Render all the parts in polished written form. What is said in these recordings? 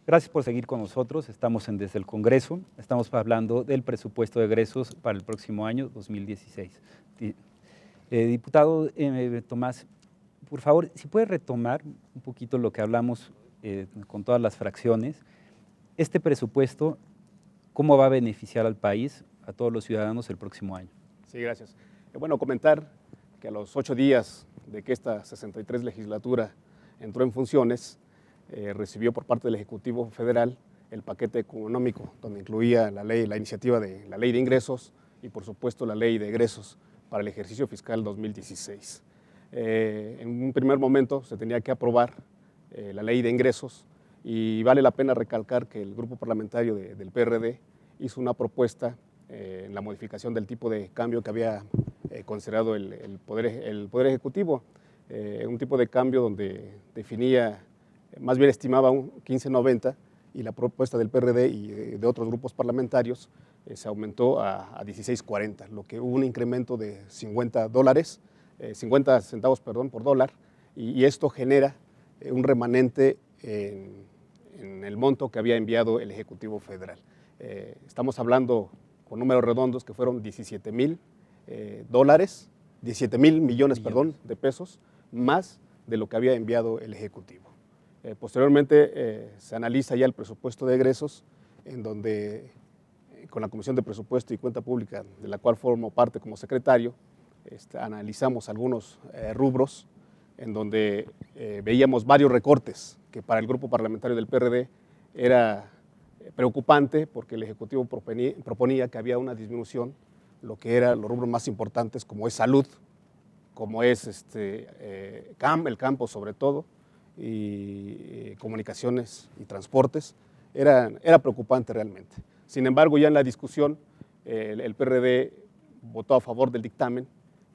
Gracias por seguir con nosotros. Estamos en Desde el Congreso. Estamos hablando del presupuesto de egresos para el próximo año 2016. Diputado Tomás, por favor, si puede retomar un poquito lo que hablamos con todas las fracciones. Este presupuesto, ¿cómo va a beneficiar al país, a todos los ciudadanos el próximo año? Sí, gracias. Bueno, comentar que a los 8 días de que esta 63 legislatura entró en funciones, recibió por parte del Ejecutivo Federal el paquete económico, donde incluía la iniciativa de la Ley de Ingresos y, por supuesto, la Ley de Egresos para el ejercicio fiscal 2016. En un primer momento se tenía que aprobar la Ley de Ingresos y vale la pena recalcar que el grupo parlamentario del PRD hizo una propuesta en la modificación del tipo de cambio que había considerado el Poder Ejecutivo, un tipo de cambio donde definía, más bien estimaba un 15.90, y la propuesta del PRD y de otros grupos parlamentarios se aumentó a 16.40, lo que hubo un incremento de 50 centavos por dólar, y esto genera un remanente en el monto que había enviado el Ejecutivo Federal. Estamos hablando con números redondos que fueron 17,000 millones de pesos, más de lo que había enviado el Ejecutivo. Posteriormente se analiza ya el presupuesto de egresos, en donde con la Comisión de Presupuesto y Cuenta Pública, de la cual formo parte como secretario, analizamos algunos rubros en donde veíamos varios recortes que para el grupo parlamentario del PRD era preocupante, porque el Ejecutivo proponía que había una disminución, lo que eran los rubros más importantes, como es salud, como es el campo sobre todo, y comunicaciones y transportes. Era preocupante realmente. Sin embargo, ya en la discusión, el PRD votó a favor del dictamen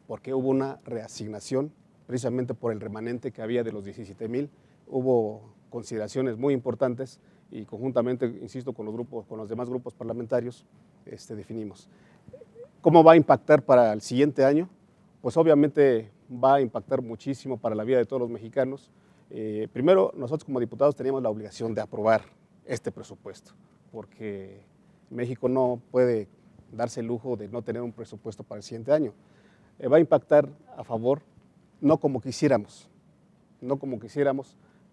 porque hubo una reasignación, precisamente por el remanente que había de los 17,000. Hubo consideraciones muy importantes y conjuntamente, insisto, con los demás grupos parlamentarios, definimos. ¿Cómo va a impactar para el siguiente año? Pues obviamente va a impactar muchísimo para la vida de todos los mexicanos. Primero, nosotros como diputados teníamos la obligación de aprobar este presupuesto, porque México no puede darse el lujo de no tener un presupuesto para el siguiente año. Va a impactar a favor, no como quisiéramos,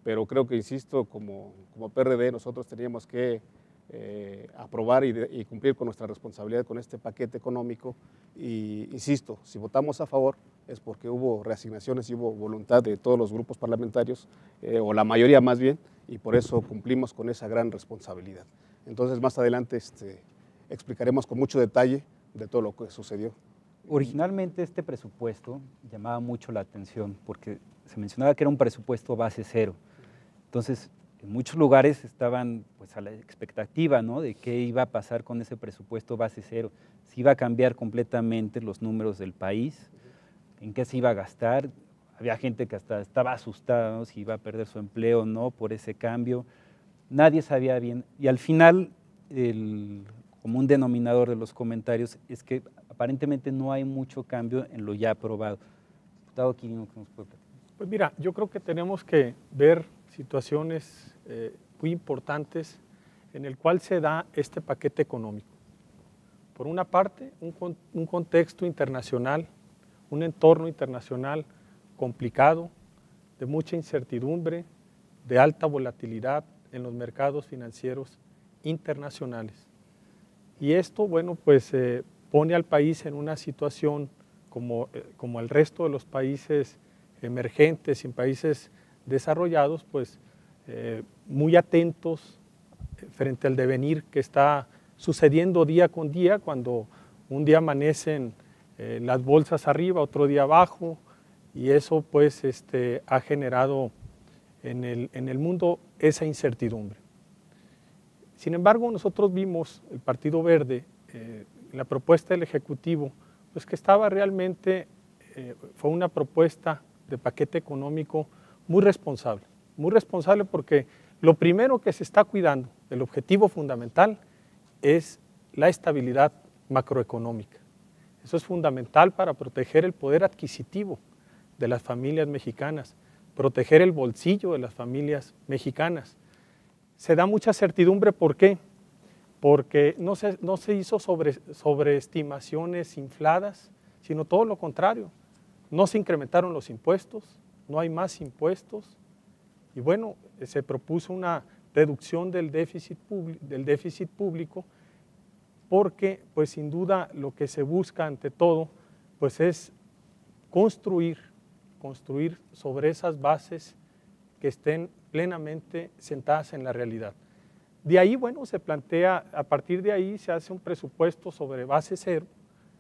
pero creo que, insisto, como PRD nosotros teníamos que aprobar y cumplir con nuestra responsabilidad con este paquete económico, y insisto, si votamos a favor es porque hubo reasignaciones y hubo voluntad de todos los grupos parlamentarios, o la mayoría más bien, y por eso cumplimos con esa gran responsabilidad. Entonces, más adelante explicaremos con mucho detalle de todo lo que sucedió. Originalmente este presupuesto llamaba mucho la atención porque se mencionaba que era un presupuesto base cero. Entonces, en muchos lugares estaban pues, a la expectativa, ¿no?, de qué iba a pasar con ese presupuesto base cero, si iba a cambiar completamente los números del país, en qué se iba a gastar. Había gente que hasta estaba asustada, ¿no?, si iba a perder su empleo o no por ese cambio. Nadie sabía bien, y al final el común denominador de los comentarios es que aparentemente no hay mucho cambio en lo ya aprobado. Diputado Quirino, ¿qué nos puede platicar? Pues mira, yo creo que tenemos que ver situaciones muy importantes en el cual se da este paquete económico. Por una parte, un contexto internacional, un entorno internacional complicado, de mucha incertidumbre, de alta volatilidad en los mercados financieros internacionales. Y esto, bueno, pues pone al país en una situación como el resto de los países emergentes y en países desarrollados, pues muy atentos frente al devenir que está sucediendo día con día, cuando un día amanecen las bolsas arriba, otro día abajo, y eso pues ha generado en el mundo esa incertidumbre. Sin embargo, nosotros vimos el Partido Verde, en la propuesta del Ejecutivo, pues que estaba realmente, fue una propuesta de paquete económico muy responsable porque lo primero que se está cuidando, el objetivo fundamental, es la estabilidad macroeconómica. Eso es fundamental para proteger el poder adquisitivo de las familias mexicanas, proteger el bolsillo de las familias mexicanas. se da mucha certidumbre. ¿Por qué? Porque no se hizo sobre estimaciones infladas, sino todo lo contrario. No se incrementaron los impuestos, no hay más impuestos, y bueno, se propuso una reducción del déficit público, porque pues sin duda lo que se busca ante todo pues es construir sobre esas bases que estén plenamente sentadas en la realidad. De ahí, bueno, se plantea, a partir de ahí se hace un presupuesto sobre base cero,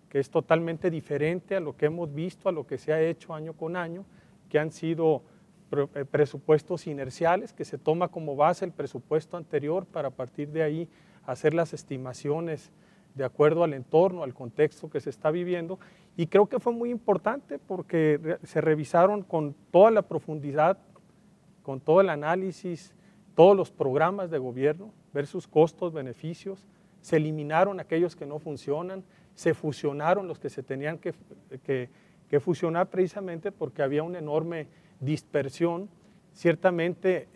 que es totalmente diferente a lo que hemos visto, a lo que se ha hecho año con año, que han sido presupuestos inerciales, que se toma como base el presupuesto anterior para a partir de ahí hacer las estimaciones de acuerdo al entorno, al contexto que se está viviendo. Y creo que fue muy importante porque se revisaron con toda la profundidad, con todo el análisis, todos los programas de gobierno, ver sus costos, beneficios, se eliminaron aquellos que no funcionan, se fusionaron los que se tenían que fusionar precisamente porque había una enorme dispersión. Ciertamente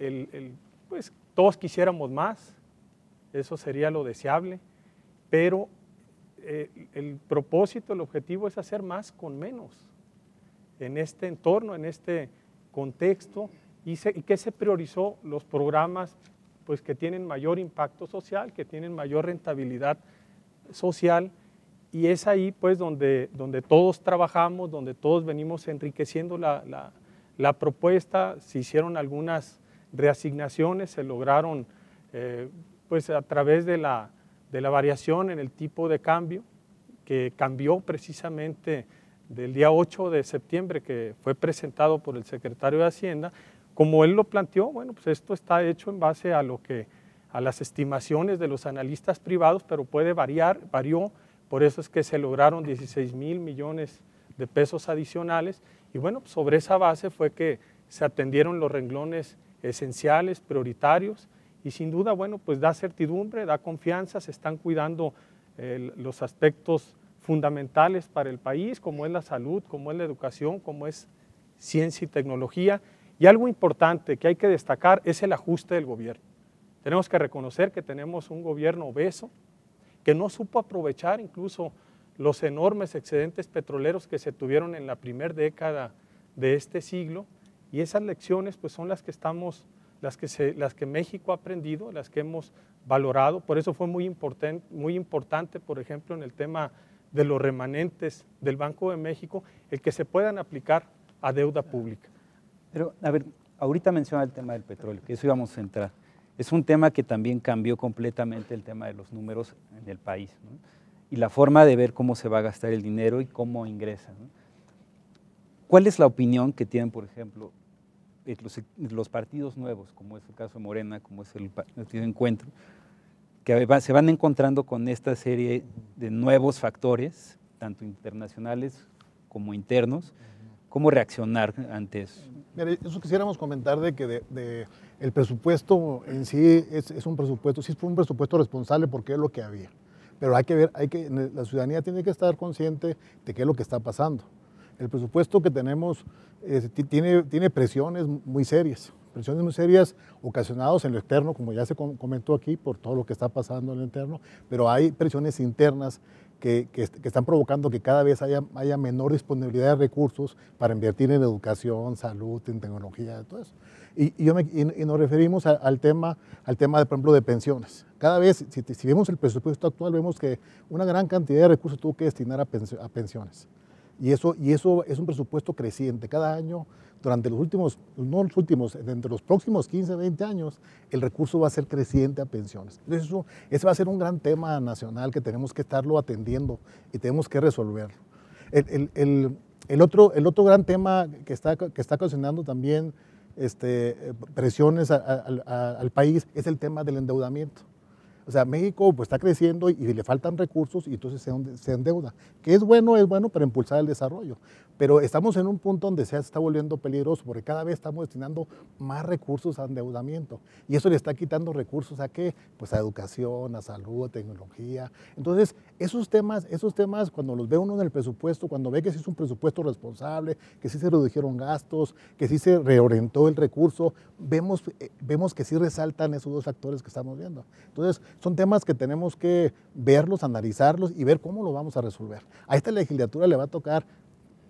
pues, todos quisiéramos más, eso sería lo deseable, pero el propósito, el objetivo es hacer más con menos en este entorno, en este contexto, y que se priorizó los programas pues, que tienen mayor impacto social, que tienen mayor rentabilidad social, y es ahí pues donde todos trabajamos, donde todos venimos enriqueciendo la propuesta. Se hicieron algunas reasignaciones, se lograron pues a través de la variación en el tipo de cambio, que cambió precisamente del día 8 de septiembre, que fue presentado por el secretario de Hacienda. Como él lo planteó, bueno, pues esto está hecho en base a las estimaciones de los analistas privados, pero puede varió, por eso es que se lograron 16,000 millones de pesos adicionales, y bueno, pues sobre esa base fue que se atendieron los renglones esenciales, prioritarios, y sin duda, bueno, pues da certidumbre, da confianza, se están cuidando los aspectos fundamentales para el país, como es la salud, como es la educación, como es ciencia y tecnología. Y algo importante que hay que destacar es el ajuste del gobierno. Tenemos que reconocer que tenemos un gobierno obeso, que no supo aprovechar incluso los enormes excedentes petroleros que se tuvieron en la primera década de este siglo, y esas lecciones pues son las que México ha aprendido, las que hemos valorado. Por eso fue muy importante, por ejemplo, en el tema de los remanentes del Banco de México, el que se puedan aplicar a deuda pública. Pero, a ver, ahorita menciona el tema del petróleo, que eso íbamos a entrar. Es un tema que también cambió completamente el tema de los números en el país, ¿no? Y la forma de ver cómo se va a gastar el dinero y cómo ingresa, ¿no? ¿Cuál es la opinión que tienen, por ejemplo, los partidos nuevos, como es el caso de Morena, como es el Partido Encuentro, que se van encontrando con esta serie de nuevos factores, tanto internacionales como internos? ¿Cómo reaccionar ante eso? Mira, eso quisiéramos comentar de que el presupuesto en sí es un presupuesto, sí fue un presupuesto responsable porque es lo que había. Pero la ciudadanía tiene que estar consciente de qué es lo que está pasando. El presupuesto que tenemos tiene presiones muy serias ocasionadas en lo externo, como ya se comentó aquí, por todo lo que está pasando en lo interno, pero hay presiones internas que están provocando que cada vez haya menor disponibilidad de recursos para invertir en educación, salud, en tecnología, todo eso. Y nos referimos al tema, por ejemplo, de pensiones. Cada vez, si vemos el presupuesto actual, vemos que una gran cantidad de recursos tuvo que destinar a pensiones. Y eso es un presupuesto creciente. Cada año, durante entre los próximos 15, 20 años, el recurso va a ser creciente a pensiones. Entonces, ese va a ser un gran tema nacional que tenemos que estarlo atendiendo y tenemos que resolverlo. El otro gran tema que está ocasionando también presiones al país es el tema del endeudamiento. O sea, México pues está creciendo y le faltan recursos y entonces se endeuda. Que es bueno para impulsar el desarrollo. Pero estamos en un punto donde se está volviendo peligroso porque cada vez estamos destinando más recursos a endeudamiento. Y eso le está quitando recursos ¿a qué? Pues a educación, a salud, a tecnología. Entonces, esos temas, cuando los ve uno en el presupuesto, cuando ve que sí es un presupuesto responsable, que sí se redujeron gastos, que sí se reorientó el recurso, vemos que sí resaltan esos dos factores que estamos viendo. Entonces, son temas que tenemos que verlos, analizarlos y ver cómo lo vamos a resolver. A esta legislatura le va a tocar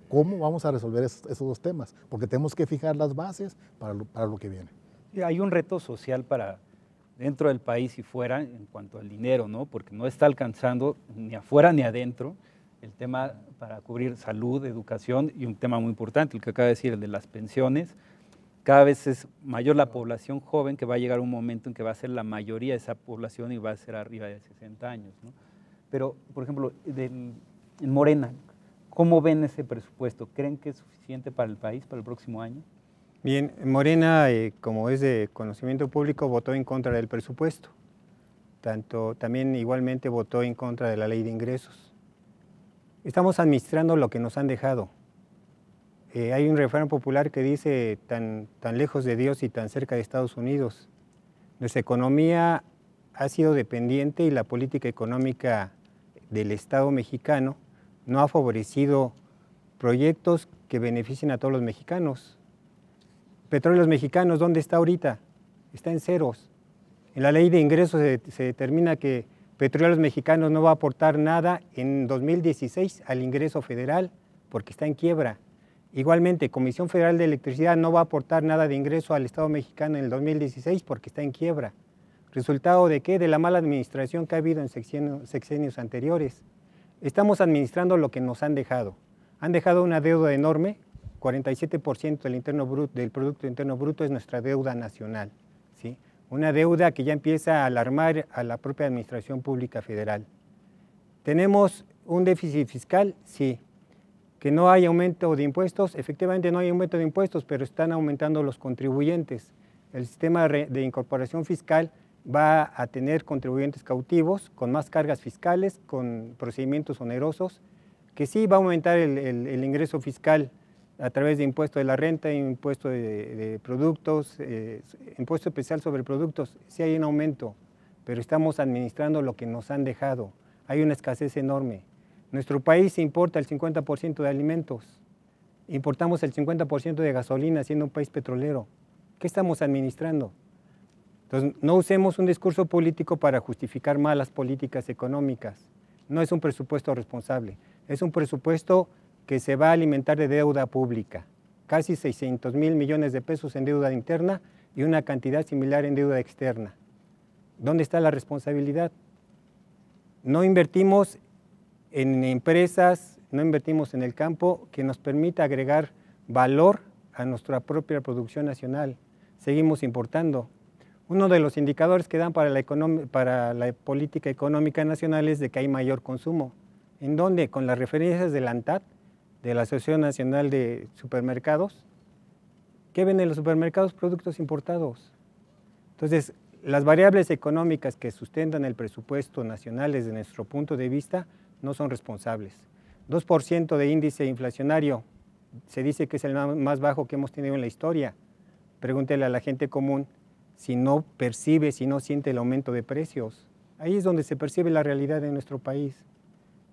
cómo vamos a resolver esos dos temas, porque tenemos que fijar las bases para lo que viene. Hay un reto social para dentro del país y fuera en cuanto al dinero, ¿no? Porque no está alcanzando ni afuera ni adentro el tema para cubrir salud, educación y un tema muy importante, el que acaba de decir, el de las pensiones. Cada vez es mayor la población joven, que va a llegar un momento en que va a ser la mayoría de esa población y va a ser arriba de 60 años, ¿no? Pero, por ejemplo, en Morena, ¿cómo ven ese presupuesto? ¿Creen que es suficiente para el país para el próximo año? Bien, Morena, como es de conocimiento público, votó en contra del presupuesto. También igualmente votó en contra de la ley de ingresos. Estamos administrando lo que nos han dejado. Hay un refrán popular que dice, tan lejos de Dios y tan cerca de Estados Unidos. Nuestra economía ha sido dependiente y la política económica del Estado mexicano no ha favorecido proyectos que beneficien a todos los mexicanos. Petróleos Mexicanos, ¿dónde está ahorita? Está en ceros. En la ley de ingresos se determina que Petróleos Mexicanos no va a aportar nada en 2016 al ingreso federal porque está en quiebra. Igualmente, Comisión Federal de Electricidad no va a aportar nada de ingreso al Estado mexicano en el 2016 porque está en quiebra. ¿Resultado de qué? De la mala administración que ha habido en sexenios anteriores. Estamos administrando lo que nos han dejado. Han dejado una deuda enorme, 47% del Producto Interno Bruto es nuestra deuda nacional, ¿sí? Una deuda que ya empieza a alarmar a la propia Administración Pública Federal. ¿Tenemos un déficit fiscal? Sí. ¿Que no hay aumento de impuestos? Efectivamente no hay aumento de impuestos, pero están aumentando los contribuyentes. El sistema de incorporación fiscal va a tener contribuyentes cautivos, con más cargas fiscales, con procedimientos onerosos, que sí va a aumentar el ingreso fiscal a través de impuesto de la renta, impuesto de productos, impuesto especial sobre productos. Sí hay un aumento, pero estamos administrando lo que nos han dejado. Hay una escasez enorme. Nuestro país importa el 50% de alimentos, importamos el 50% de gasolina siendo un país petrolero. ¿Qué estamos administrando? Entonces, no usemos un discurso político para justificar malas políticas económicas. No es un presupuesto responsable, es un presupuesto que se va a alimentar de deuda pública. Casi 600,000 millones de pesos en deuda interna y una cantidad similar en deuda externa. ¿Dónde está la responsabilidad? No invertimos en empresas, no invertimos en el campo que nos permita agregar valor a nuestra propia producción nacional. Seguimos importando. Uno de los indicadores que dan para la política económica nacional es de que hay mayor consumo. ¿En dónde? Con las referencias de la ANTAD, de la Asociación Nacional de Supermercados. ¿Qué venden los supermercados? Productos importados. Entonces, las variables económicas que sustentan el presupuesto nacional desde nuestro punto de vista no son responsables. 2% de índice inflacionario, se dice que es el más bajo que hemos tenido en la historia. Pregúntele a la gente común si no percibe, si no siente el aumento de precios. Ahí es donde se percibe la realidad de nuestro país.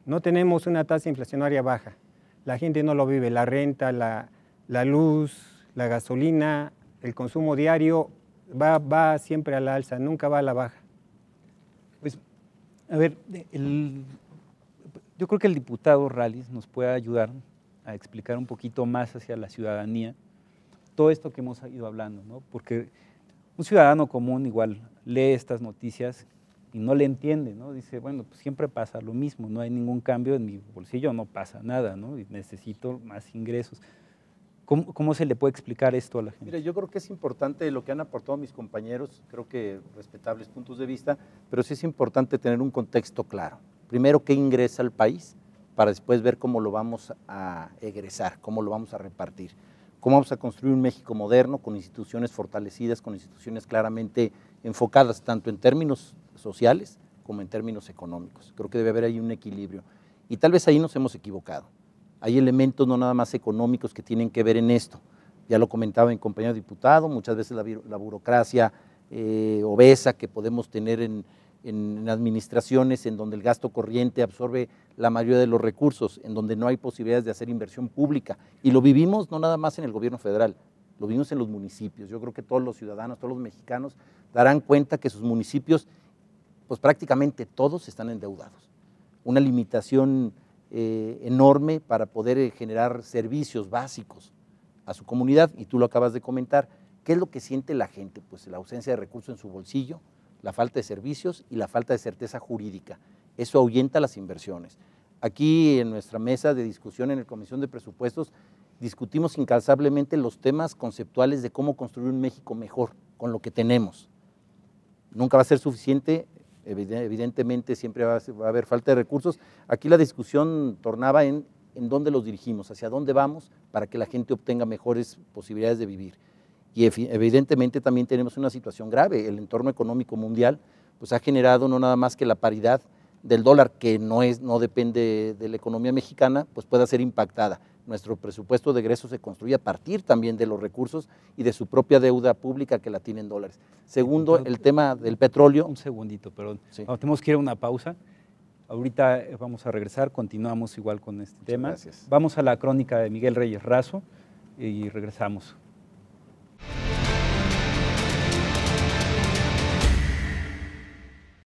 No tenemos una tasa inflacionaria baja. La gente no lo vive. La renta, la luz, la gasolina, el consumo diario va siempre a la alza, nunca va a la baja. Pues, a ver, yo creo que el diputado Rallis nos puede ayudar a explicar un poquito más hacia la ciudadanía todo esto que hemos ido hablando, ¿no? Porque un ciudadano común igual lee estas noticias y no le entiende, ¿no? Dice, bueno, pues siempre pasa lo mismo, no hay ningún cambio en mi bolsillo, no pasa nada, ¿no? Y necesito más ingresos. ¿Cómo se le puede explicar esto a la gente? Mira, yo creo que es importante lo que han aportado mis compañeros, creo que respetables puntos de vista, pero sí es importante tener un contexto claro. Primero, ¿qué ingresa al país? Para después ver cómo lo vamos a egresar, cómo lo vamos a repartir. Cómo vamos a construir un México moderno, con instituciones fortalecidas, con instituciones claramente enfocadas, tanto en términos sociales como en términos económicos. Creo que debe haber ahí un equilibrio. Y tal vez ahí nos hemos equivocado. Hay elementos no nada más económicos que tienen que ver en esto. Ya lo comentaba mi compañero diputado, muchas veces la burocracia obesa que podemos tener en administraciones en donde el gasto corriente absorbe la mayoría de los recursos, en donde no hay posibilidades de hacer inversión pública. Y lo vivimos no nada más en el gobierno federal, lo vivimos en los municipios. Yo creo que todos los ciudadanos, todos los mexicanos darán cuenta que sus municipios, pues prácticamente todos están endeudados. Una limitación enorme para poder generar servicios básicos a su comunidad, y tú lo acabas de comentar. ¿Qué es lo que siente la gente? Pues la ausencia de recursos en su bolsillo, la falta de servicios y la falta de certeza jurídica. Eso ahuyenta las inversiones. Aquí en nuestra mesa de discusión en la Comisión de Presupuestos discutimos incansablemente los temas conceptuales de cómo construir un México mejor con lo que tenemos. Nunca va a ser suficiente, evidentemente siempre va a haber falta de recursos. Aquí la discusión tornaba en dónde los dirigimos, hacia dónde vamos para que la gente obtenga mejores posibilidades de vivir. Y evidentemente también tenemos una situación grave. El entorno económico mundial pues ha generado no nada más que la paridad del dólar, que no depende de la economía mexicana, pues pueda ser impactada. Nuestro presupuesto de egresos se construye a partir también de los recursos y de su propia deuda pública que la tiene en dólares. Segundo, el tema del petróleo. Un segundito, perdón. Sí. Tenemos que ir a una pausa. Ahorita vamos a regresar, continuamos igual con este tema. Gracias. Vamos a la crónica de Miguel Reyes Razo y regresamos.